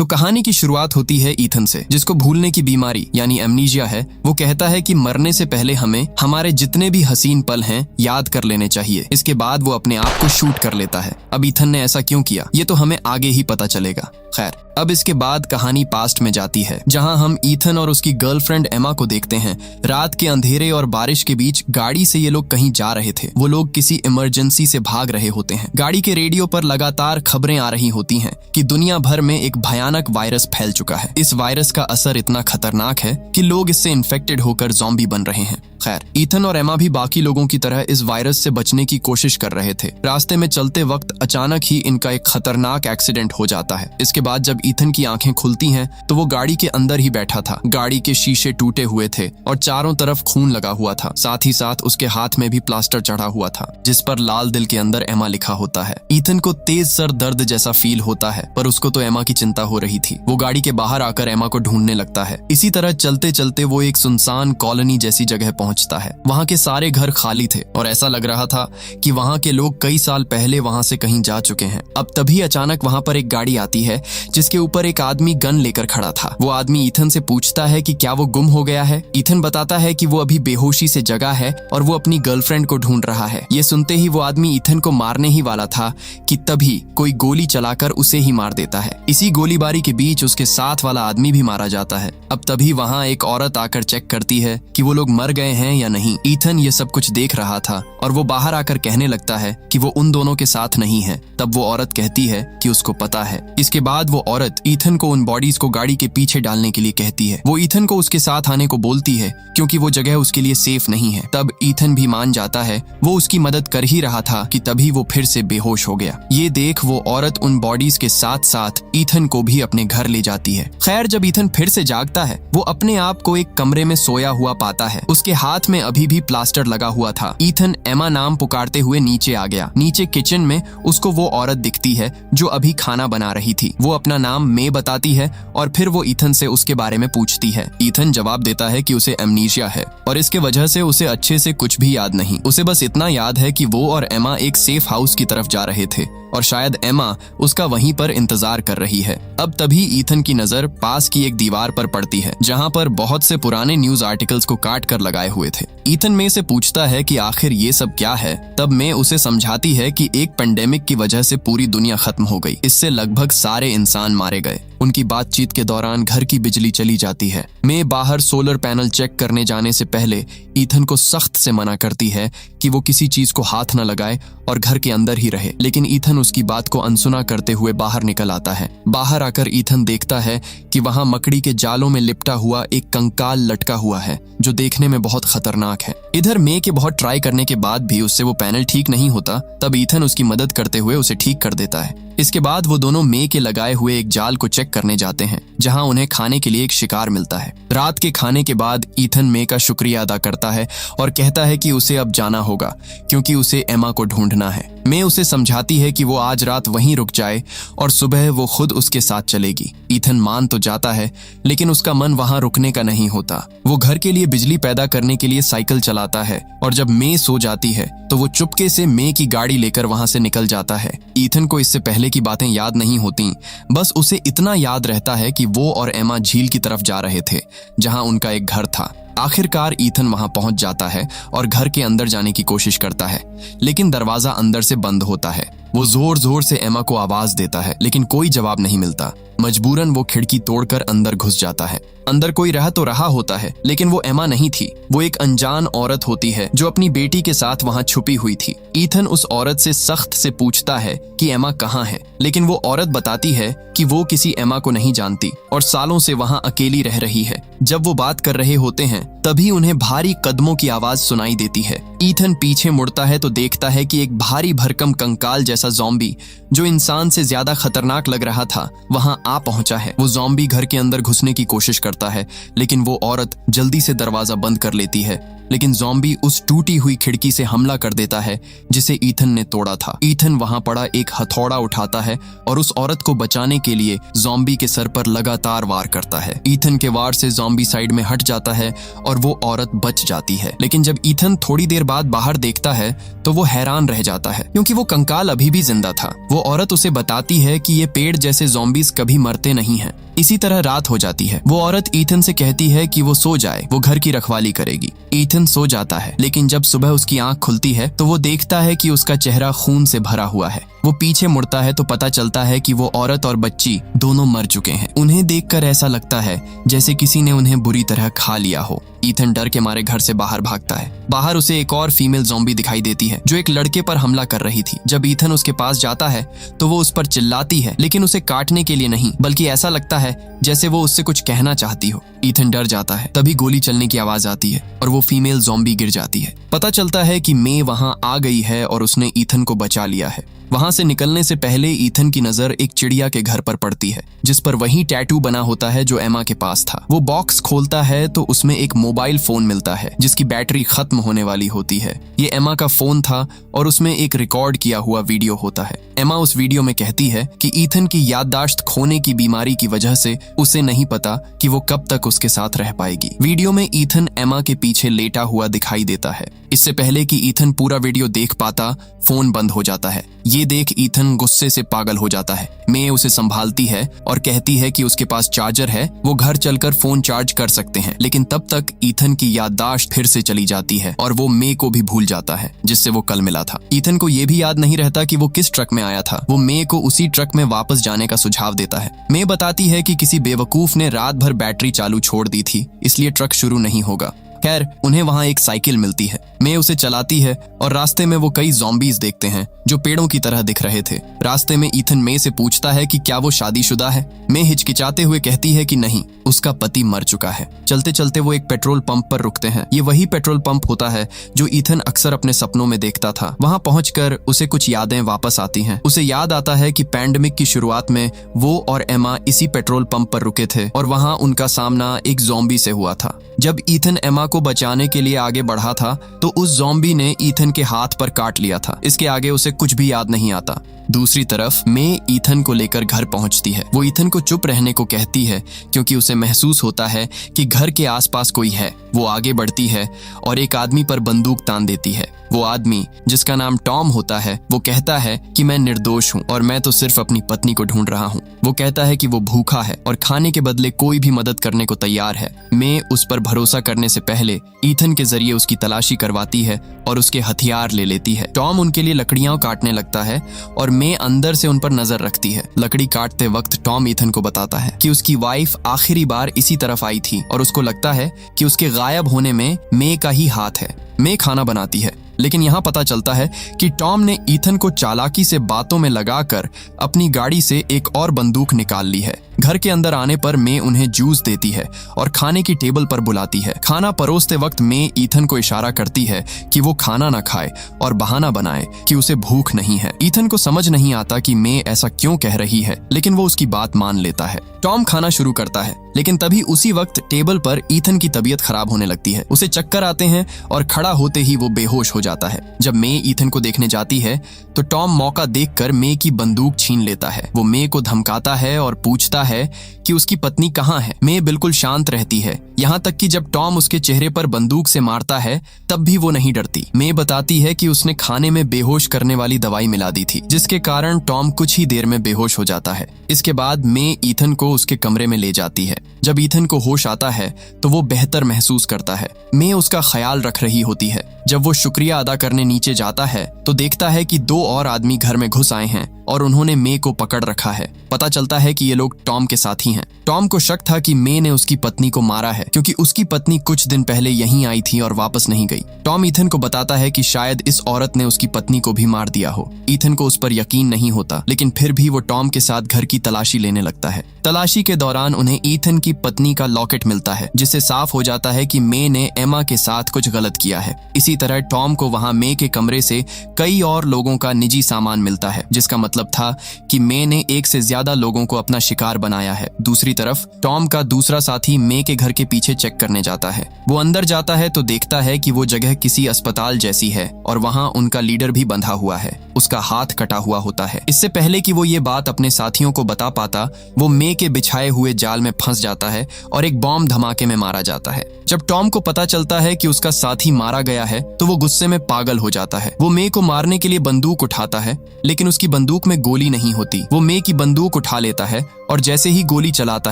तो कहानी की शुरुआत होती है ईथन से, जिसको भूलने की बीमारी यानी एमनीजिया है। वो कहता है कि मरने से पहले हमें हमारे जितने भी हसीन पल हैं याद कर लेने चाहिए। इसके बाद वो अपने आप को शूट कर लेता है। अब ईथन ने ऐसा क्यों किया ये तो हमें आगे ही पता चलेगा। खैर, अब इसके बाद कहानी पास्ट में जाती है, जहां हम ईथन और उसकी गर्लफ्रेंड एमा को देखते हैं। रात के अंधेरे और बारिश के बीच गाड़ी से ये लोग कहीं जा रहे थे। वो लोग किसी इमरजेंसी से भाग रहे होते हैं। गाड़ी के रेडियो पर लगातार खबरें आ रही होती हैं कि दुनिया भर में एक भयानक वायरस फैल चुका है। इस वायरस का असर इतना खतरनाक है कि लोग इससे इन्फेक्टेड होकर ज़ॉम्बी बन रहे हैं। खैर, ईथन और एमा भी बाकी लोगों की तरह इस वायरस से बचने की कोशिश कर रहे थे। रास्ते में चलते वक्त अचानक ही इनका एक खतरनाक एक्सीडेंट हो जाता है। इसके बाद जब ईथन की आंखें खुलती हैं तो वो गाड़ी के अंदर ही बैठा था। गाड़ी के शीशे टूटे हुए थे और चारों तरफ खून लगा हुआ था। साथ ही साथ उसके हाथ में भी प्लास्टर चढ़ा हुआ था, जिस पर लाल दिल के अंदर एमा लिखा होता है। ईथन को तेज सर दर्द जैसा फील होता है, पर उसको तो एमा की चिंता हो रही थी। वो गाड़ी के बाहर आकर एमा को ढूंढने लगता है। इसी तरह चलते चलते वो एक सुनसान कॉलोनी जैसी जगह पहुंचता है। वहां के सारे घर खाली थे और ऐसा लग रहा था कि वहां के लोग कई साल पहले वहां से कहीं जा चुके हैं। अब तभी अचानक वहां पर एक गाड़ी आती है, जिसके ऊपर एक आदमी गन लेकर खड़ा था। वो आदमी ईथन से पूछता है कि क्या वो गुम हो गया है। ईथन बताता है कि वो अभी बेहोशी से जगा है और वो अपनी गर्लफ्रेंड को ढूंढ रहा है। ये सुनते ही वो आदमी ईथन को मारने ही वाला था कि तभी कोई गोली चलाकर उसे ही मार देता है। इसी गोलीबारी के बीच उसके साथ वाला आदमी भी मारा जाता है। अब तभी वहां एक औरत आकर चेक करती है कि वो लोग मर गए हैं या नहीं। ईथन ये सब कुछ देख रहा था और वो बाहर आकर कहने लगता है कि वो उन दोनों के साथ नहीं है। तब वो औरत कहती है कि उसको पता है। इसके बाद वो औरत ईथन को उन बॉडीज को गाड़ी के पीछे डालने के लिए कहती है। वो ईथन को उसके साथ आने को बोलती है क्योंकि वो जगह उसके लिए सेफ नहीं है। तब ईथन भी मान जाता है। वो उसकी मदद कर ही रहा था कि तभी वो फिर से बेहोश हो गया। ये देख वो औरत उन बॉडीज के साथ साथ ईथन को भी अपने घर ले जाती है। खैर, जब ईथन फिर से जागता है, वो अपने आप को एक कमरे में सोया हुआ पाता है। उसके हाथ में अभी भी प्लास्टर लगा हुआ था। ईथन एमा नाम पुकारते हुए नीचे आ गया। नीचे किचन में उसको वो औरत दिखती है जो अभी खाना बना रही थी। वो अपना नाम मे बताती है और फिर वो ईथन से उसके बारे में पूछती है। ईथन जवाब देता है कि उसे एमनीशिया है और इसके वजह से उसे अच्छे से कुछ भी याद नहीं। उसे बस इतना याद है कि वो और एमा एक सेफ हाउस की तरफ जा रहे थे और शायद एमा उसका वहीं पर इंतजार कर रही है। अब तभी ईथन की नजर पास की एक दीवार पर पड़ती है, जहां पर बहुत से पुराने न्यूज आर्टिकल्स को काट कर लगाए हुए थे। ईथन मे से पूछता है कि आखिर ये सब क्या है। तब मे उसे समझाती है कि एक पेंडेमिक की वजह से पूरी दुनिया खत्म हो गई। इससे लगभग सारे इंसान मारे गए। उनकी बातचीत के दौरान घर की बिजली चली जाती है। मे बाहर सोलर पैनल चेक करने जाने से पहले ईथन को सख्त से मना करती है कि वो किसी चीज को हाथ न लगाए और घर के अंदर ही रहे, लेकिन ईथन उसकी बात को अनसुना करते हुए बाहर निकल आता है। बाहर आकर ईथन देखता है कि वहां मकड़ी के जालों में लिपटा हुआ एक कंकाल लटका हुआ है, जो देखने में बहुत खतरनाक है। इधर मे के बहुत ट्राई करने के बाद भी उससे वो पैनल ठीक नहीं होता। तब ईथन उसकी मदद करते हुए उसे ठीक कर देता है। इसके बाद वो दोनों मे के लगाए हुए एक जाल को चेक करने जाते हैं, जहां उन्हें खाने के लिए एक शिकार मिलता है। रात के खाने के बाद ईथन मे का शुक्रिया अदा करता है और कहता है कि उसे अब जाना होगा क्योंकि उसे एमा को ढूंढना है। मे उसे समझाती है कि वो आज रात वहीं रुक जाए और सुबह वो खुद उसके साथ चलेगी। ईथन मान तो जाता है, लेकिन उसका मन वहां रुकने का नहीं होता। वो घर के लिए बिजली पैदा करने के लिए साइकिल चलाता है और जब मे सो जाती है तो वो चुपके से मे की गाड़ी लेकर वहां से निकल जाता है। ईथन को इससे पहले की बातें याद नहीं होती, बस उसे इतना याद रहता है कि वो और एमा झील की तरफ जा रहे थे, जहां उनका एक घर था। आखिरकार ईथन वहां पहुंच जाता है और घर के अंदर जाने की कोशिश करता है, लेकिन दरवाजा अंदर से बंद होता है। वो जोर जोर से एमा को आवाज देता है, लेकिन कोई जवाब नहीं मिलता। मजबूरन वो खिड़की तोड़कर अंदर घुस जाता है। अंदर कोई रह तो रहा होता है, लेकिन वो एमा नहीं थी। वो एक अनजान औरत होती है जो अपनी बेटी के साथ वहां छुपी हुई थी। ईथन उस औरत से सख्त से पूछता है कि एमा कहाँ है, लेकिन वो औरत बताती है कि वो किसी एमा को नहीं जानती और सालों से वहां अकेली रह रही है। जब वो बात कर रहे होते हैं, तभी उन्हें भारी कदमों की आवाज सुनाई देती है। ईथन पीछे मुड़ता है तो देखता है कि एक भारी भरकम कंकाल जैसा ज़ॉम्बी, जो इंसान से ज्यादा खतरनाक लग रहा था, वहां आ पहुंचा है। वो ज़ॉम्बी घर के अंदर घुसने की कोशिश करता है, लेकिन वो औरत जल्दी से दरवाजा बंद कर लेती है। लेकिन ज़ॉम्बी उस टूटी हुई खिड़की से हमला कर देता है जिसे ईथन ने तोड़ा था। ईथन वहां पड़ा एक हथौड़ा उठाता है और उस औरत को बचाने के लिए ज़ॉम्बी के सर पर लगातार वार करता है। ईथन के वार से ज़ॉम्बी ज़ॉम्बी साइड में हट जाता है और वो औरत बच जाती है। लेकिन जब ईथन थोड़ी देर बाद बाहर देखता है तो वो हैरान रह जाता है क्योंकि वो कंकाल अभी भी जिंदा था। वो औरत उसे बताती है कि ये पेड़ जैसे ज़ॉम्बीज कभी मरते नहीं हैं। इसी तरह रात हो जाती है। वो औरत ईथन से कहती है कि वो सो जाए, वो घर की रखवाली करेगी। ईथन सो जाता है, लेकिन जब सुबह उसकी आंख खुलती है तो वो देखता है कि उसका चेहरा खून से भरा हुआ है। वो पीछे मुड़ता है तो पता चलता है कि वो औरत और बच्ची दोनों मर चुके हैं। उन्हें देखकर ऐसा लगता है जैसे किसी ने उन्हें बुरी तरह खा लिया हो। ईथन डर के मारे घर से बाहर भागता है। बाहर उसे एक और फीमेल ज़ॉम्बी दिखाई देती है जो एक लड़के पर हमला कर रही थी। जब ईथन उसके पास जाता है तो वो उस पर चिल्लाती है, लेकिन उसे काटने के लिए नहीं, बल्कि ऐसा लगता है जैसे वो उससे कुछ कहना चाहती हो। ईथन डर जाता है। तभी गोली चलने की आवाज आती है और वो फीमेल ज़ॉम्बी गिर जाती है। पता चलता है कि मे वहां आ गई है और उसने ईथन को बचा लिया है। वहां से निकलने से पहले ईथन की नजर एक चिड़िया के घर पर पड़ती है जिस पर वही टैटू बना होता है जो एमा के पास था। वो बॉक्स खोलता है तो उसमें एक मोबाइल फोन मिलता है जिसकी बैटरी खत्म होने वाली होती है। ये एमा का फोन था और उसमें एक रिकॉर्ड किया हुआ वीडियो होता है। एमा उस वीडियो में कहती है कि ईथन की याददाश्त खोने की बीमारी की वजह से उसे नहीं पता कि वो कब तक उसके साथ रह पाएगी। वीडियो में ईथन एमा के पीछे लेटा हुआ दिखाई देता है। इससे पहले कि ईथन पूरा वीडियो देख पाता, फोन बंद हो जाता है। ये देख ईथन गुस्से से पागल हो जाता है। मे उसे संभालती है और कहती है कि उसके पास चार्जर है, वो घर चलकर फोन चार्ज कर सकते हैं। लेकिन तब तक ईथन की याददाश्त फिर से चली जाती है और वो मे को भी भूल जाता है जिससे वो कल मिला था। ईथन को ये भी याद नहीं रहता कि वो किस ट्रक में आया था। वो मे को उसी ट्रक में वापस जाने का सुझाव देता है। मे बताती है कि किसी बेवकूफ ने रात भर बैटरी चालू छोड़ दी थी, इसलिए ट्रक शुरू नहीं होगा। खैर, उन्हें वहां एक साइकिल मिलती है। मे उसे चलाती है और रास्ते में वो कई ज़ॉम्बीज देखते हैं जो पेड़ों की तरह दिख रहे थे। रास्ते में ईथन मे से पूछता है कि क्या वो शादीशुदा है। मे हिचकिचाते हुए कहती है कि नहीं, उसका पति मर चुका है। चलते चलते वो एक पेट्रोल पंप पर रुकते हैं। ये वही पेट्रोल पंप होता है जो ईथन अक्सर अपने सपनों में देखता था। वहां पहुंचकर उसे कुछ यादें वापस आती हैं। उसे याद आता है कि पैंडेमिक की शुरुआत में वो और एमा इसी पेट्रोल पंप पर रुके थे और वहां उनका सामना एक ज़ॉम्बी से हुआ था। जब ईथन एमा को बचाने के लिए आगे बढ़ा था तो उस ज़ॉम्बी ने ईथन के हाथ पर काट लिया था। इसके आगे उसे कुछ भी याद नहीं आता। दूसरी तरफ मे ईथन को लेकर घर पहुंचती है। वो ईथन को चुप रहने को कहती है क्योंकि उसे महसूस होता है कि घर के आसपास कोई है। वो आगे बढ़ती है और एक आदमी पर बंदूक तान देती है। वो आदमी, जिसका नाम टॉम होता है, वो कहता है कि मैं निर्दोष हूँ और मैं तो सिर्फ अपनी पत्नी को ढूंढ रहा हूँ। वो कहता है कि वो भूखा है और खाने के बदले कोई भी मदद करने को तैयार है। मे उस पर भरोसा करने से पहले ईथन के जरिए उसकी तलाशी करवाती है और उसके हथियार ले लेती है। टॉम उनके लिए लकड़ियां काटने लगता है और मे अंदर से उन पर नजर रखती है। लकड़ी काटते वक्त टॉम ईथन को बताता है कि उसकी वाइफ आखिरी बार इसी तरफ आई थी और उसको लगता है कि उसके गायब होने में मे का ही हाथ है। मे खाना बनाती है, लेकिन यहाँ पता चलता है कि टॉम ने ईथन को चालाकी से बातों में लगाकर अपनी गाड़ी से एक और बंदूक निकाल ली है। घर के अंदर आने पर मे उन्हें जूस देती है और खाने की टेबल पर बुलाती है। खाना परोसते वक्त मे ईथन को इशारा करती है कि वो खाना ना खाए और बहाना बनाए कि उसे भूख नहीं है। ईथन को समझ नहीं आता कि मे ऐसा क्यों कह रही है, लेकिन वो उसकी बात मान लेता है। टॉम खाना शुरू करता है, लेकिन तभी उसी वक्त टेबल पर ईथन की तबीयत खराब होने लगती है। उसे चक्कर आते हैं और खड़ा होते ही वो बेहोश हो जाता है। जब मे ईथन को देखने जाती है तो टॉम मौका देखकर मे की बंदूक छीन लेता है। वो मे को धमकाता है और पूछता है कि उसकी पत्नी कहाँ है। मे बिल्कुल शांत रहती है, यहाँ तक कि जब टॉम उसके चेहरे पर बंदूक से मारता है तब भी वो नहीं डरती। मे बताती है कि उसने खाने में बेहोश करने वाली दवाई मिला दी थी, जिसके कारण टॉम कुछ ही देर में बेहोश हो जाता है। इसके बाद मे ईथन को उसके कमरे में ले जाती है। जब ईथन को होश आता है तो वो बेहतर महसूस करता है। मे उसका ख्याल रख रही होती है। जब वो शुक्रिया अदा करने नीचे जाता है तो देखता है कि 2 और आदमी घर में घुस आए हैं और उन्होंने मे को पकड़ रखा है। पता चलता है कि ये लोग टॉम के साथी हैं। टॉम को शक था कि मे ने उसकी पत्नी को मारा है क्योंकि उसकी पत्नी कुछ दिन पहले यहीं आई थी और वापस नहीं गई। टॉम ईथन को बताता है कि शायद इस औरत ने उसकी पत्नी को भी मार दिया हो। ईथन को उस पर यकीन नहीं होता, लेकिन फिर भी वो टॉम के साथ घर की तलाशी लेने लगता है। तलाशी के दौरान उन्हें ईथन की पत्नी का लॉकेट मिलता है, जिससे साफ हो जाता है कि मे ने एमा के साथ कुछ गलत किया है। इसी तरह टॉम को वहां मे के कमरे से कई और लोगों का निजी सामान मिलता है, जिसका मतलब था कि मे ने एक से ज्यादा लोगों को अपना शिकार बना ईथन आया है। दूसरी तरफ टॉम का दूसरा साथी मे के घर के पीछे चेक करने जाता है। वो अंदर जाता है तो देखता है कि वो जगह किसी अस्पताल जैसी है और वहाँ उनका लीडर भी बंधा हुआ है। उसका हाथ कटा हुआ होता है। इससे पहले कि वो ये बात अपने साथियों को बता पाता, वो मे के बिछाए हुए जाल में फंस जाता है और एक बॉम्ब धमाके में मारा जाता है। जब टॉम को पता चलता है कि उसका साथी मारा गया है तो वो गुस्से में पागल हो जाता है। वो मे को मारने के लिए बंदूक उठाता है, लेकिन उसकी बंदूक में गोली नहीं होती। वो मे की बंदूक उठा लेता है और जैसे ही गोली चलाता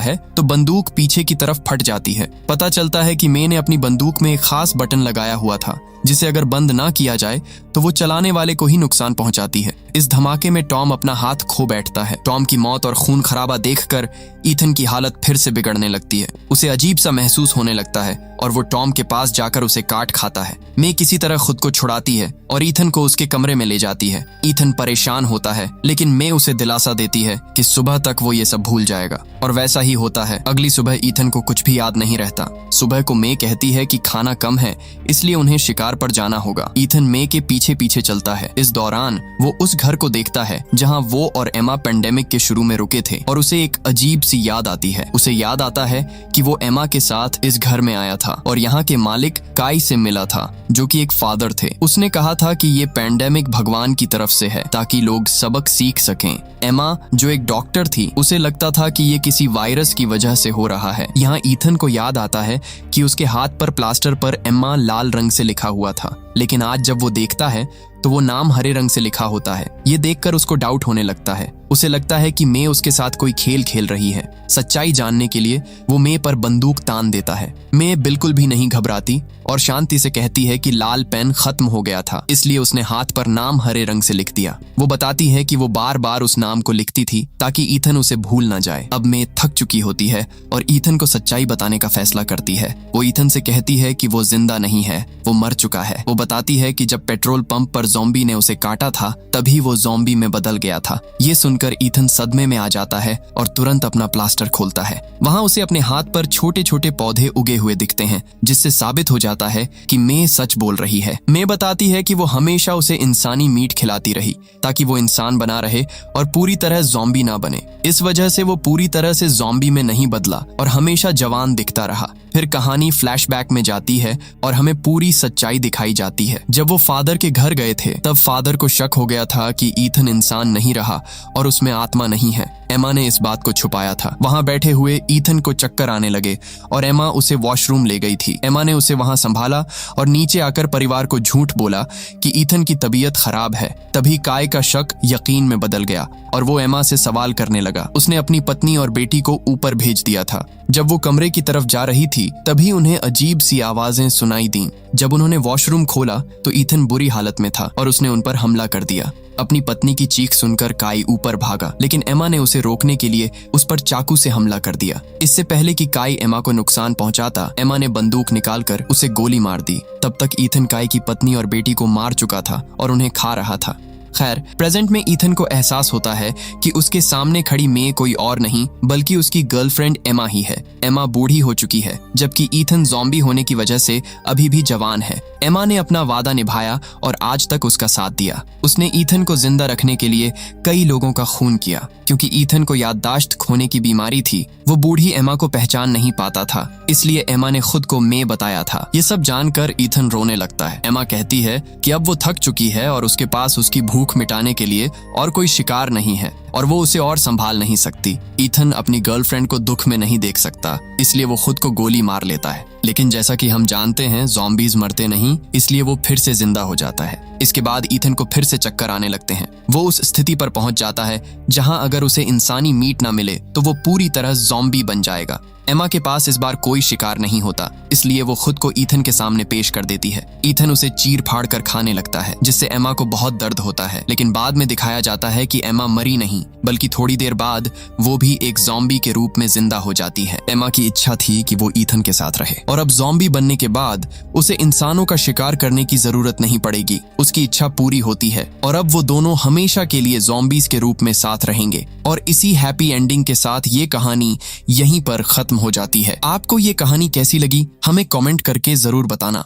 है तो बंदूक पीछे की तरफ फट जाती है। पता चलता है कि मे ने अपनी बंदूक में एक खास बटन लगाया हुआ था जिसे अगर बंद ना किया जाए तो वो चलाने वाले को ही नुकसान पहुंचाती है। इस धमाके में टॉम अपना हाथ खो बैठता है। टॉम की मौत और खून खराबा देखकर ईथन की हालत फिर से बिगड़ने लगती है। उसे अजीब सा महसूस होने लगता है और वो टॉम के पास जाकर उसे काट खाता है। मे किसी तरह खुद को छुड़ाती है और ईथन को उसके कमरे में ले जाती है। ईथन परेशान होता है, लेकिन मे उसे दिलासा देती है कि सुबह तक वो ये सब भूल जाएगा। और वैसा ही होता है। अगली सुबह ईथन को कुछ भी याद नहीं रहता। सुबह को मे कहती है कि खाना कम है, इसलिए उन्हें शिकार पर जाना होगा। ईथन मे के पीछे पीछे चलता है। इस दौरान वो उस घर को देखता है जहां वो और एमा पेंडेमिक के शुरू में रुके थे और उसे एक अजीब सी याद आती है। उसे याद आता है कि वो एमा के साथ इस घर में आया था और यहाँ के मालिक काई से मिला था, जो कि एक फादर थे। उसने कहा था कि ये पेंडेमिक भगवान की तरफ से है ताकि लोग सबक सीख सकें। एमा, जो एक डॉक्टर थी, उसे लगता था कि ये किसी वायरस की वजह से हो रहा है। यहाँ ईथन को याद आता है कि उसके हाथ पर प्लास्टर पर एम्मा लाल रंग से लिखा हुआ था, लेकिन आज जब वो देखता है तो वो नाम हरे रंग से लिखा होता है। ये देखकर उसको डाउट होने लगता है। उसे लगता है कि मे उसके साथ कोई खेल खेल रही है। सच्चाई जानने के लिए वो मे पर बंदूक तान देता है। मे बिल्कुल भी नहीं घबराती और शांति से कहती है कि लाल पेन खत्म हो गया था, इसलिए उसने हाथ पर नाम हरे रंग से लिख दिया। वो बताती है कि वो बार बार उस नाम को लिखती थी ताकि ईथन उसे भूल ना जाए। अब मे थक चुकी होती है और ईथन को सच्चाई बताने का फैसला करती है। वो ईथन से कहती है कि वो जिंदा नहीं है, वो मर चुका है। वो बताती है कि जब पेट्रोल पंप पर ज़ॉम्बी ने उसे काटा था तभी वो ज़ॉम्बी में बदल गया था। ये सुनकर ईथन सदमे में आ जाता है और तुरंत अपना प्लास्टर खोलता है। वहाँ उसे अपने हाथ पर छोटे छोटे पौधे उगे हुए दिखते हैं, जिससे साबित हो जाता है कि मे सच बोल रही है। मे बताती है कि वो हमेशा उसे इंसानी मीट खिलाती रही ताकि वो इंसान बना रहे और पूरी तरह ज़ॉम्बी ना बने। इस वजह से वो पूरी तरह से ज़ॉम्बी में नहीं बदला और हमेशा जवान दिखता रहा। फिर कहानी फ्लैशबैक में जाती है और हमें पूरी सच्चाई दिखाई जाती है। जब वो फादर के घर गए थे तब फादर को शक हो गया था कि ईथन इंसान नहीं रहा और उसमें आत्मा नहीं है। एमा ने इस बात को छुपाया था। वहां बैठे हुए ईथन को चक्कर आने लगे और एमा उसे वॉशरूम ले गई थी। एमा ने उसे वहां संभाला और नीचे आकर परिवार को झूठ बोला कि ईथन की तबीयत खराब है। तभी काय का शक यकीन में बदल गया और वो एमा से सवाल करने लगा। उसने अपनी पत्नी और बेटी को ऊपर भेज दिया था। जब वो कमरे की तरफ जा रही थी तभी उन्हें अजीब सी आवाजें सुनाई दी। जब उन्होंने वॉशरूम खोला तो ईथन बुरी हालत में था और उसने उन पर हमला कर दिया। अपनी पत्नी की चीख सुनकर काई ऊपर भागा, लेकिन एमा ने उसे रोकने के लिए उस पर चाकू से हमला कर दिया। इससे पहले कि काई एमा को नुकसान पहुंचाता, एमा ने बंदूक निकालकर उसे गोली मार दी। तब तक ईथन काई की पत्नी और बेटी को मार चुका था और उन्हें खा रहा था। खैर, प्रेजेंट में ईथन को एहसास होता है कि उसके सामने खड़ी मे कोई और नहीं बल्कि उसकी गर्लफ्रेंड एमा ही है। एमा बूढ़ी हो चुकी है, जबकि ईथन ज़ॉम्बी होने की वजह से अभी भी जवान है। एमा ने अपना वादा निभाया और आज तक उसका साथ दिया। उसने ईथन को जिंदा रखने के लिए कई लोगों का खून किया। क्योंकि ईथन को याददाश्त खोने की बीमारी थी, वो बूढ़ी एमा को पहचान नहीं पाता था, इसलिए एमा ने खुद को मे बताया था। ये सब जानकर ईथन रोने लगता है। एमा कहती है कि अब वो थक चुकी है और उसके पास उसकी भूख मिटाने के लिए और कोई शिकार नहीं है और वो उसे और संभाल नहीं सकती। ईथन अपनी गर्लफ्रेंड को दुख में नहीं देख सकता, इसलिए वो खुद को गोली मार लेता है। लेकिन जैसा कि हम जानते हैं, ज़ॉम्बीज़ मरते नहीं, इसलिए वो फिर से जिंदा हो जाता है। इसके बाद ईथन को फिर से चक्कर आने लगते हैं। वो उस स्थिति पर पहुंच जाता है जहां अगर उसे इंसानी मीट ना मिले तो वो पूरी तरह ज़ॉम्बी बन जाएगा। एमा के पास इस बार कोई शिकार नहीं होता, इसलिए वो खुद को ईथन के सामने पेश कर देती है। ईथन उसे चीर फाड़ कर खाने लगता है, जिससे एमा को बहुत दर्द होता है। लेकिन बाद में दिखाया जाता है कि एमा मरी नहीं, बल्कि थोड़ी देर बाद वो भी एक ज़ॉम्बी के रूप में जिंदा हो जाती है। एमा की इच्छा थी कि वो ईथन के साथ रहे और अब ज़ॉम्बी बनने के बाद उसे इंसानों का शिकार करने की जरूरत नहीं पड़ेगी। उसकी इच्छा पूरी होती है और अब वो दोनों हमेशा के लिए ज़ॉम्बीज के रूप में साथ रहेंगे। और इसी हैप्पी एंडिंग के साथ ये कहानी यहीं पर खत्म हो जाती है। आपको ये कहानी कैसी लगी हमें कमेंट करके जरूर बताना।